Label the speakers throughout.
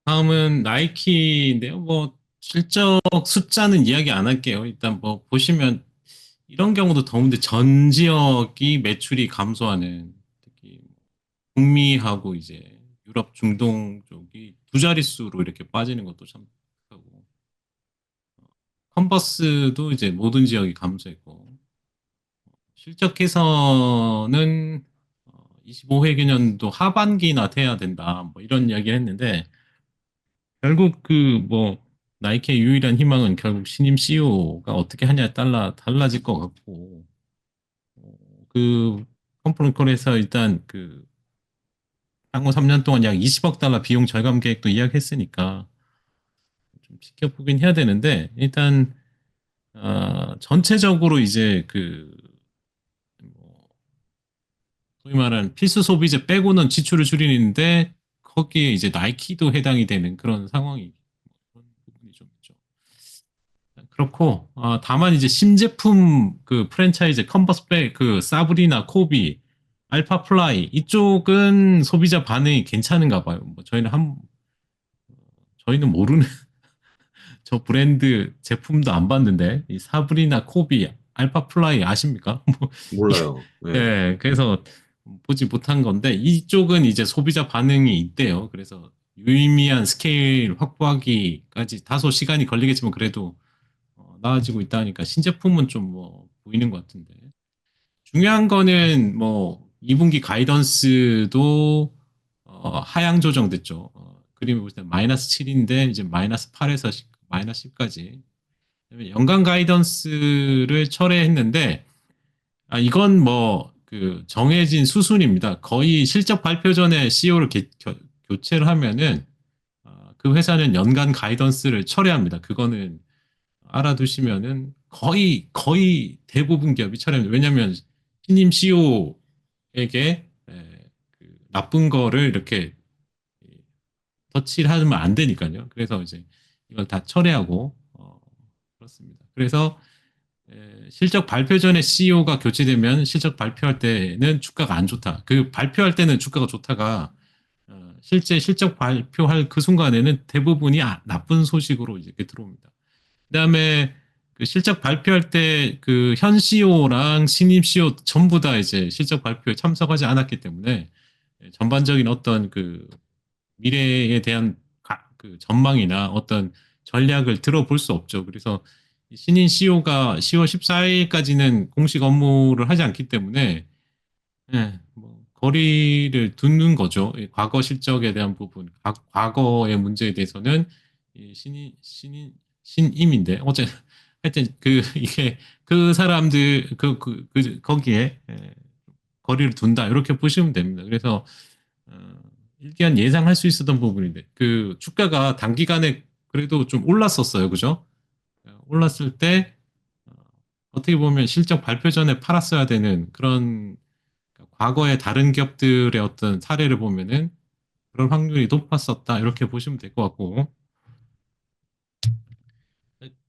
Speaker 1: 다음은 나이키인데요. 뭐 실적 숫자는 이야기 안 할게요. 일단 뭐 보시면 이런 경우도 더운데 전 지역이 매출이 감소하는 특히 북미하고 이제 유럽 중동 쪽이 두 자릿수로 이렇게 빠지는 것도 참 하고 컨버스도 이제 모든 지역이 감소했고 실적 개선은 25회계년도 하반기나 돼야 된다. 뭐 이런 이야기를 했는데 결국 그 뭐 나이키의 유일한 희망은 결국 신임 CEO가 어떻게 하냐에 따라 달라질 것 같고 어, 그 컴프론콜에서 일단 그 향후 3년 동안 약 20억 달러 비용 절감 계획도 이야기했으니까 좀 지켜보긴 해야 되는데 일단 전체적으로 이제 뭐 소위 말하는 필수 소비재 빼고는 지출을 줄이는데 거기에 이제 나이키도 해당이 되는 그런 상황이 그런 부분이 좀 있죠. 그렇고 다만 이제 신제품 그 프랜차이즈 컨버스백 그 사브리나 코비 알파 플라이 이쪽은 소비자 반응이 괜찮은가 봐요. 뭐 저희는 모르는 저 브랜드 제품도 안 봤는데 이 사브리나 코비 알파 플라이 아십니까? 뭐 이게
Speaker 2: 몰라요. 네.
Speaker 1: 예, 그래서 보지 못한 건데 이쪽은 이제 소비자 반응이 있대요. 그래서 유의미한 스케일 확보하기까지 다소 시간이 걸리겠지만 그래도 나아지고 있다니까 신제품은 좀 뭐 보이는 것 같은데 중요한 거는 뭐 2분기 가이던스도 하향 조정됐죠. 그림을 볼 때 마이너스 7인데 이제 마이너스 8에서 마이너스 10까지 연간 가이던스를 철회했는데 이건 뭐 그 정해진 수순입니다. 거의 실적 발표 전에 CEO를 교체를 하면은 그 회사는 연간 가이던스를 철회합니다. 그거는 알아두시면은 거의 대부분 기업이 철회합니다. 왜냐하면 신임 CEO에게 나쁜 거를 이렇게 터치를 하면 안 되니까요. 그래서 이제 이걸 다 철회하고 그렇습니다. 그래서 실적 발표 전에 CEO가 교체되면 실적 발표할 때는 주가가 안 좋다. 그 발표할 때는 주가가 좋다가 실제 실적 발표할 그 순간에는 대부분이 나쁜 소식으로 이렇게 들어옵니다. 그다음에 그 실적 발표할 때 그 현 CEO랑 신임 CEO 전부 다 이제 실적 발표에 참석하지 않았기 때문에 전반적인 어떤 그 미래에 대한 그 전망이나 어떤 전략을 들어볼 수 없죠. 그래서 신인 CEO가 10월 14일까지는 공식 업무를 하지 않기 때문에 뭐 거리를 두는 거죠. 과거 실적에 대한 부분, 과거의 문제에 대해서는 신임인데 어제 하여튼 그 이게 그 사람들 거기에 거리를 둔다 이렇게 보시면 됩니다. 그래서 어, 일기한 예상할 수 있었던 부분인데 그 주가가 단기간에 그래도 좀 올랐었어요, 그죠? 올랐을 때 어, 어떻게 보면 실적 발표 전에 팔았어야 되는 그런 과거의 다른 기업들의 어떤 사례를 보면은 그런 확률이 높았었다 이렇게 보시면 될 것 같고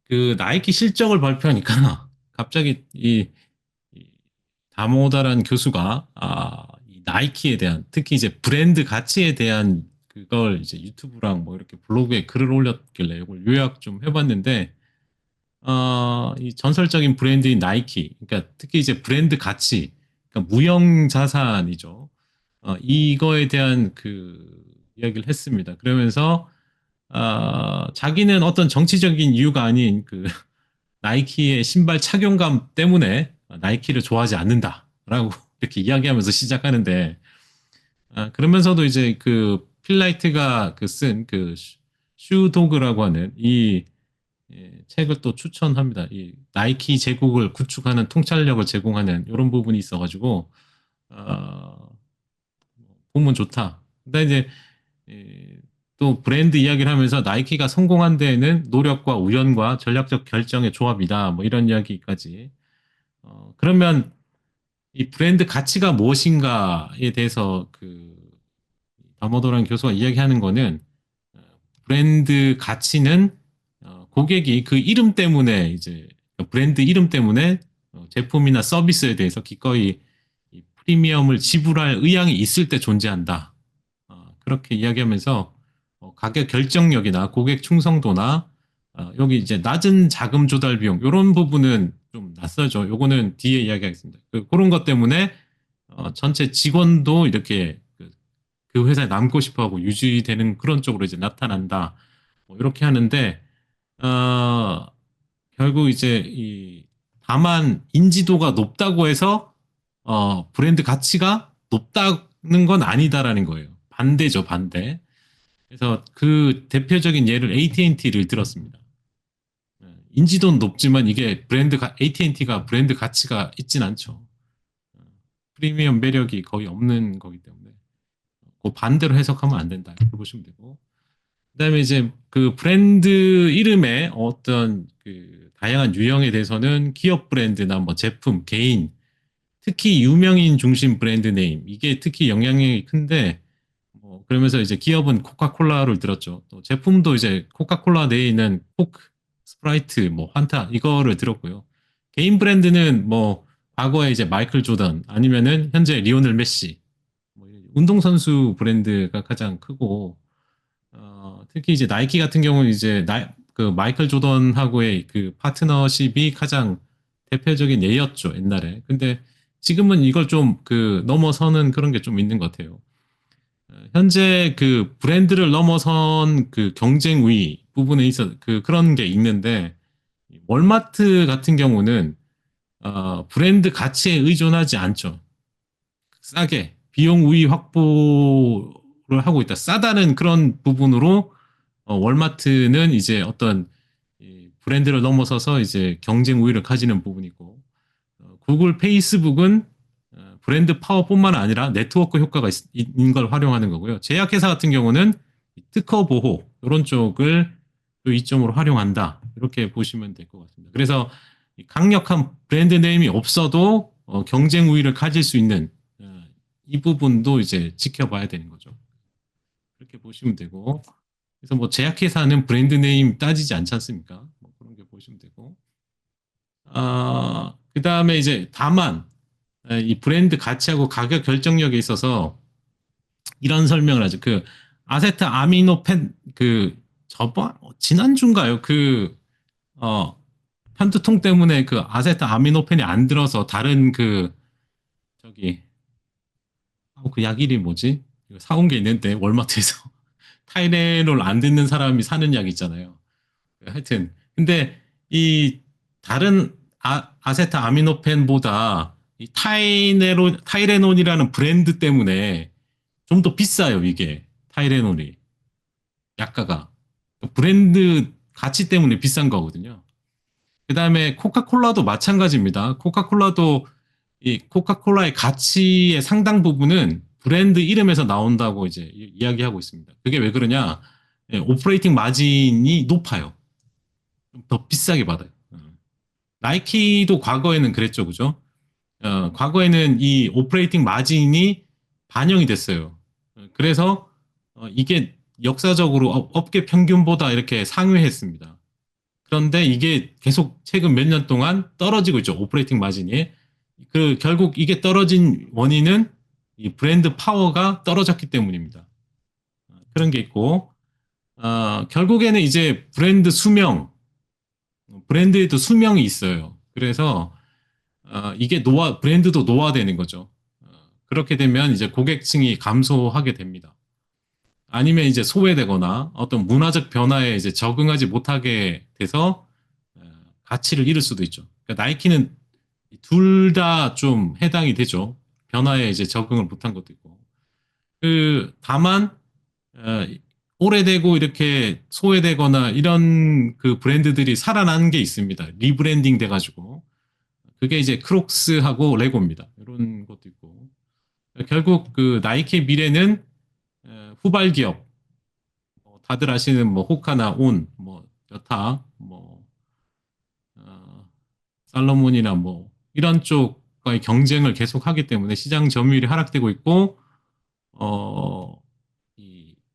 Speaker 1: 그 나이키 실적을 발표하니까 갑자기 이 다모다라는 교수가 이 나이키에 대한 특히 이제 브랜드 가치에 대한 그걸 이제 유튜브랑 뭐 이렇게 블로그에 글을 올렸길래 이걸 요약 좀 해봤는데 이 전설적인 브랜드인 나이키 그러니까 특히 이제 브랜드 가치 그러니까 무형 자산이죠. 이거에 대한 그 이야기를 했습니다. 그러면서 자기는 어떤 정치적인 이유가 아닌 그 나이키의 신발 착용감 때문에 나이키를 좋아하지 않는다라고 이렇게 이야기하면서 시작하는데 그러면서도 이제 그 필라이트가 그 쓴 그 슈도그라고 하는 이 책을 또 추천합니다. 이 나이키 제국을 구축하는 통찰력을 제공하는 이런 부분이 있어가지고 어, 보면 좋다. 근데 이제 또 브랜드 이야기를 하면서 나이키가 성공한 데에는 노력과 우연과 전략적 결정의 조합이다. 뭐 이런 이야기까지. 그러면 이 브랜드 가치가 무엇인가에 대해서 그 다모도란 교수가 이야기하는 거는 어, 브랜드 가치는 고객이 그 이름 때문에 이제 브랜드 이름 때문에 제품이나 서비스에 대해서 기꺼이 이 프리미엄을 지불할 의향이 있을 때 존재한다. 그렇게 이야기하면서 가격 결정력이나 고객 충성도나 여기 이제 낮은 자금 조달 비용 이런 부분은 좀 낯설죠. 요거는 뒤에 이야기하겠습니다. 그런 것 때문에 전체 직원도 이렇게 그 회사에 남고 싶어하고 유지되는 그런 쪽으로 이제 나타난다. 뭐 이렇게 하는데 어, 결국 이제 다만 인지도가 높다고 해서 브랜드 가치가 높다는 건 아니다라는 거예요. 반대죠, 반대. 그래서 그 대표적인 예를 AT&T를 들었습니다. 인지도는 높지만 이게 AT&T가 브랜드 가치가 있진 않죠. 프리미엄 매력이 거의 없는 거기 때문에 그 반대로 해석하면 안 된다 이렇게 보시면 되고 그다음에 이제 그 브랜드 이름의 어떤 그 다양한 유형에 대해서는 기업 브랜드나 뭐 제품, 개인, 특히 유명인 중심 브랜드 네임 이게 특히 영향력이 큰데 그러면서 이제 기업은 코카콜라를 들었죠. 또 제품도 이제 코카콜라 내에 있는 코크, 스프라이트, 뭐 환타 이거를 들었고요. 개인 브랜드는 뭐 과거에 이제 마이클 조던 아니면은 현재 리오넬 메시 뭐 운동선수 브랜드가 가장 크고 특히 이제 나이키 같은 경우는 이제 그 마이클 조던하고의 그 파트너십이 가장 대표적인 예였죠, 옛날에. 근데 지금은 이걸 좀 그 넘어서는 그런 게 좀 있는 것 같아요. 현재 그 브랜드를 넘어선 그 경쟁 우위 부분에 있어 그런 게 있는데 월마트 같은 경우는 브랜드 가치에 의존하지 않죠. 싸게 비용 우위 확보를 하고 있다. 싸다는 그런 부분으로 월마트는 이제 어떤 브랜드를 넘어서서 이제 경쟁 우위를 가지는 부분이고 구글, 페이스북은 브랜드 파워뿐만 아니라 네트워크 효과가 있는 걸 활용하는 거고요. 제약회사 같은 경우는 특허 보호 이런 쪽을 또 이점으로 활용한다. 이렇게 보시면 될 것 같습니다. 그래서 강력한 브랜드 네임이 없어도 경쟁 우위를 가질 수 있는 이 부분도 이제 지켜봐야 되는 거죠. 그렇게 보시면 되고 그래서 뭐 제약회사는 브랜드 네임 따지지 않지 않습니까? 뭐 그런 게 보시면 되고 그 다음에 이제 다만 이 브랜드 가치하고 가격 결정력에 있어서 이런 설명을 하죠. 그 아세트 아미노펜 그 저번 지난주인가요? 어 편두통 때문에 그 아세트 아미노펜이 안 들어서 다른 저기 그 약 이름이 뭐지? 사온 게 있는데 월마트에서 타이레놀 안 듣는 사람이 사는 약 있잖아요. 하여튼 근데 이 다른 아세트 아미노펜보다 이 타이레놀이라는 브랜드 때문에 좀 더 비싸요, 이게. 타이레놀이. 약가가. 브랜드 가치 때문에 비싼 거거든요. 그 다음에 코카콜라도 마찬가지입니다. 코카콜라도 이 코카콜라의 가치의 상당 부분은 브랜드 이름에서 나온다고 이제 이야기하고 있습니다. 그게 왜 그러냐? 오퍼레이팅 마진이 높아요. 더 비싸게 받아요. 나이키도 과거에는 그랬죠, 그죠? 과거에는 이 오퍼레이팅 마진이 반영이 됐어요. 그래서 이게 역사적으로 업계 평균보다 이렇게 상회했습니다. 그런데 이게 계속 최근 몇 년 동안 떨어지고 있죠. 오퍼레이팅 마진이. 결국 이게 떨어진 원인은 이 브랜드 파워가 떨어졌기 때문입니다. 그런 게 있고, 결국에는 이제 브랜드에도 수명이 있어요. 그래서 이게 브랜드도 노화되는 거죠. 그렇게 되면 이제 고객층이 감소하게 됩니다. 아니면 이제 소외되거나 어떤 문화적 변화에 이제 적응하지 못하게 돼서 가치를 잃을 수도 있죠. 그러니까 나이키는 둘 다 좀 해당이 되죠. 변화에 이제 적응을 못한 것도 있고. 다만 어, 오래되고 이렇게 소외되거나 이런 그 브랜드들이 살아난 게 있습니다. 리브랜딩 돼가지고 그게 이제 크록스하고 레고입니다. 이런 것도 있고 결국 그 나이키의 미래는 후발 기업 다들 아시는 뭐 호카나 온, 뭐 여타, 뭐 살로몬이나 뭐 이런 쪽과의 경쟁을 계속하기 때문에 시장 점유율이 하락되고 있고 어,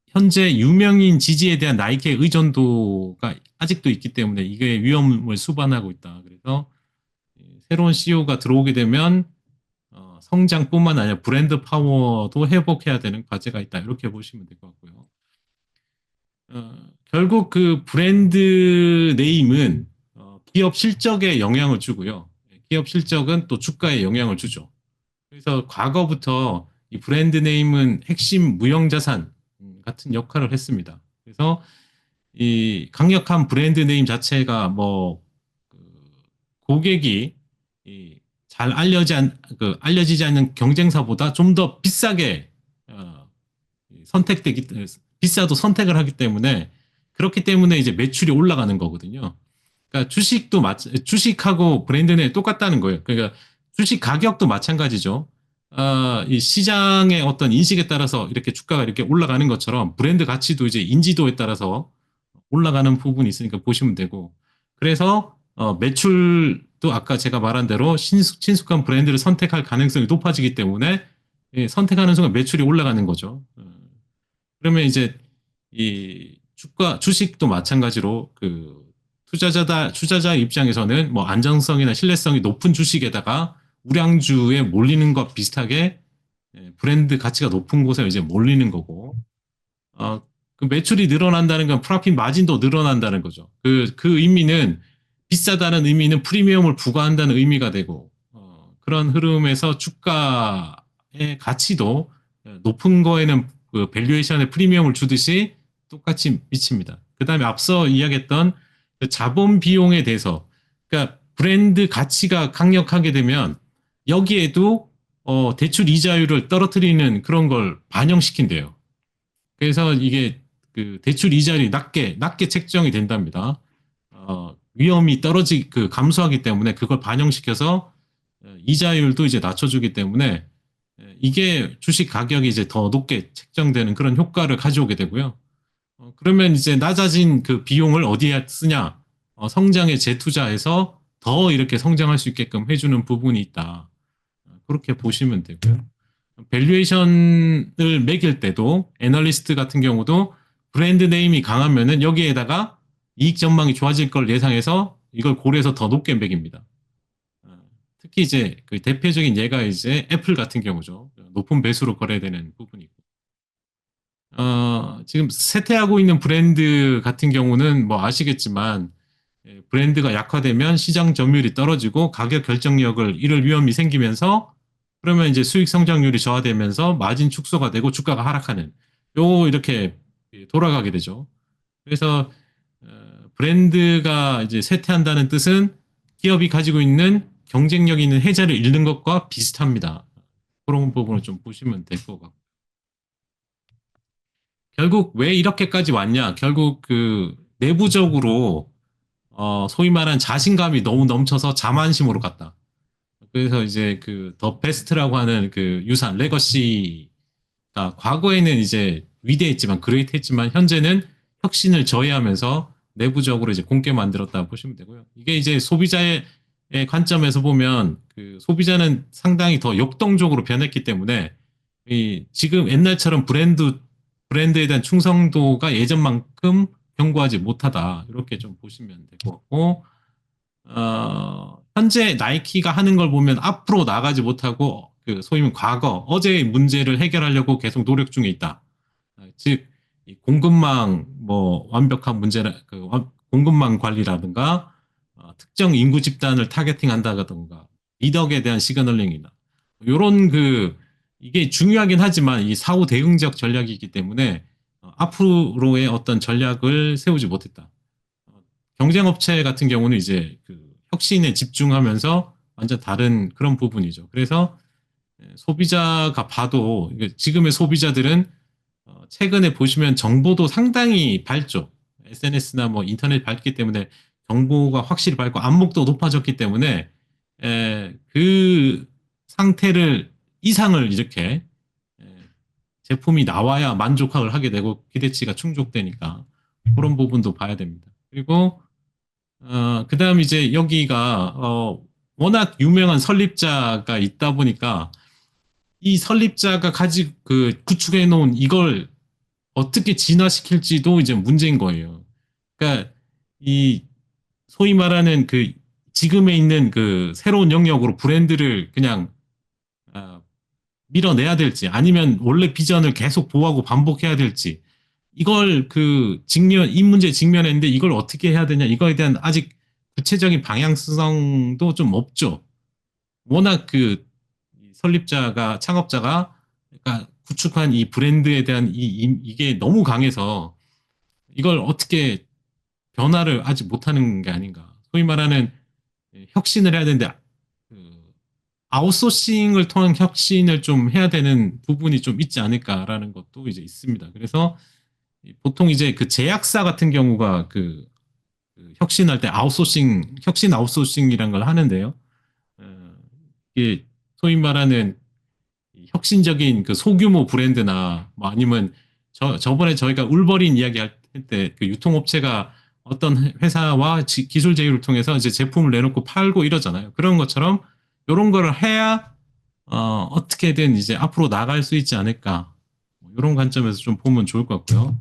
Speaker 1: 현재 유명인 지지에 대한 나이키의 의존도가 아직도 있기 때문에 이게 위험을 수반하고 있다. 그래서 새로운 CEO가 들어오게 되면 성장뿐만 아니라 브랜드 파워도 회복해야 되는 과제가 있다. 이렇게 보시면 될 것 같고요. 결국 그 브랜드 네임은 기업 실적에 영향을 주고요. 기업 실적은 또 주가에 영향을 주죠. 그래서 과거부터 이 브랜드 네임은 핵심 무형자산 같은 역할을 했습니다. 그래서 이 강력한 브랜드 네임 자체가 뭐 그 고객이 잘 알려지지 않는 경쟁사보다 좀 더 비싸게 어, 선택되기 비싸도 선택을 하기 때문에 그렇기 때문에 이제 매출이 올라가는 거거든요. 그러니까 주식하고 브랜드는 똑같다는 거예요. 그러니까 주식 가격도 마찬가지죠. 이 시장의 어떤 인식에 따라서 이렇게 주가가 이렇게 올라가는 것처럼 브랜드 가치도 이제 인지도에 따라서 올라가는 부분이 있으니까 보시면 되고. 그래서 매출도 아까 제가 말한 대로 친숙한 브랜드를 선택할 가능성이 높아지기 때문에 선택하는 순간 매출이 올라가는 거죠. 그러면 이제 이 주식도 마찬가지로 그 투자자 입장에서는 뭐 안정성이나 신뢰성이 높은 주식에다가 우량주에 몰리는 것 비슷하게 브랜드 가치가 높은 곳에 이제 몰리는 거고, 어, 그 매출이 늘어난다는 건 프라핏 마진도 늘어난다는 거죠. 그 의미는 비싸다는 의미는 프리미엄을 부과한다는 의미가 되고, 그런 흐름에서 주가의 가치도 높은 거에는 그 밸류에이션의 프리미엄을 주듯이 똑같이 미칩니다. 그 다음에 앞서 이야기했던 그 자본 비용에 대해서, 그러니까 브랜드 가치가 강력하게 되면 여기에도 대출 이자율을 떨어뜨리는 그런 걸 반영시킨대요. 그래서 이게 그 대출 이자율이 낮게 책정이 된답니다. 위험이 감소하기 때문에 그걸 반영시켜서 이자율도 이제 낮춰주기 때문에 이게 주식 가격이 이제 더 높게 책정되는 그런 효과를 가져오게 되고요. 그러면 이제 낮아진 그 비용을 어디에 쓰냐? 성장에 재투자해서 더 이렇게 성장할 수 있게끔 해주는 부분이 있다. 그렇게 보시면 되고요. 밸류에이션을 매길 때도 애널리스트 같은 경우도 브랜드 네임이 강하면은 여기에다가 이익 전망이 좋아질 걸 예상해서 이걸 고려해서 더 높게 매깁니다. 특히 이제 그 대표적인 예가 이제 애플 같은 경우죠. 높은 배수로 거래되는 부분이고. 지금 쇠퇴하고 있는 브랜드 같은 경우는 뭐 아시겠지만 브랜드가 약화되면 시장 점유율이 떨어지고 가격 결정력을 잃을 위험이 생기면서 그러면 이제 수익 성장률이 저하되면서 마진 축소가 되고 주가가 하락하는 이렇게 돌아가게 되죠. 그래서 브랜드가 이제 쇠퇴한다는 뜻은 기업이 가지고 있는 경쟁력 있는 혜자를 잃는 것과 비슷합니다. 그런 부분을 좀 보시면 될 것 같고. 결국 왜 이렇게까지 왔냐? 결국 그 내부적으로 소위 말하는 자신감이 너무 넘쳐서 자만심으로 갔다. 그래서 이제 그 더 베스트라고 하는 그 유산 레거시가 과거에는 이제 위대했지만 그레이트했지만 현재는 혁신을 저해하면서 내부적으로 이제 공개 만들었다 보시면 되고요. 이게 이제 소비자의 관점에서 보면 그 소비자는 상당히 더 역동적으로 변했기 때문에 지금 옛날처럼 브랜드에 대한 충성도가 예전만큼 견고하지 못하다 이렇게 좀 보시면 될 것 같고 현재 나이키가 하는 걸 보면 앞으로 나가지 못하고 그 소위 말하면 과거 어제의 문제를 해결하려고 계속 노력 중에 있다. 즉 공급망 뭐 완벽한 문제라 공급망 관리라든가 특정 인구 집단을 타겟팅한다든가 미덕에 대한 시그널링이나 이런 이게 중요하긴 하지만 이 사후 대응적 전략이기 때문에 앞으로의 어떤 전략을 세우지 못했다. 경쟁업체 같은 경우는 이제 그 혁신에 집중하면서 완전 다른 그런 부분이죠. 그래서 소비자가 봐도 지금의 소비자들은 최근에 보시면 정보도 상당히 밝죠. SNS나 뭐 인터넷 밝기 때문에 정보가 확실히 밝고 안목도 높아졌기 때문에 그 상태를 이상을 이렇게 제품이 나와야 만족을 하게 되고 기대치가 충족되니까 그런 부분도 봐야 됩니다. 그리고 그다음 이제 여기가 워낙 유명한 설립자가 있다 보니까 이 설립자가 구축해 놓은 이걸 어떻게 진화시킬지도 이제 문제인 거예요. 그러니까 이 소위 말하는 그 지금에 있는 그 새로운 영역으로 브랜드를 그냥 아, 밀어내야 될지 아니면 원래 비전을 계속 보호하고 반복해야 될지 이걸 이 문제에 직면했는데 이걸 어떻게 해야 되냐, 이거에 대한 아직 구체적인 방향성도 좀 없죠. 워낙 설립자가, 창업자가, 그러니까 구축한 이 브랜드에 대한 이게 너무 강해서 이걸 어떻게 변화를 아직 못하는 게 아닌가. 소위 말하는 혁신을 해야 되는데, 그 아웃소싱을 통한 혁신을 좀 해야 되는 부분이 좀 있지 않을까라는 것도 이제 있습니다. 그래서 보통 이제 제약사 같은 경우가 혁신할 때 혁신 아웃소싱이란 걸 하는데요. 어, 이게 소위 말하는 혁신적인 소규모 브랜드나 뭐 아니면 저번에 저희가 울버린 이야기 할 때 유통업체가 어떤 회사와 기술 제휴를 통해서 이제 제품을 내놓고 팔고 이러잖아요. 그런 것처럼 이런 거를 해야 어떻게든 이제 앞으로 나갈 수 있지 않을까. 이런 관점에서 좀 보면 좋을 것 같고요.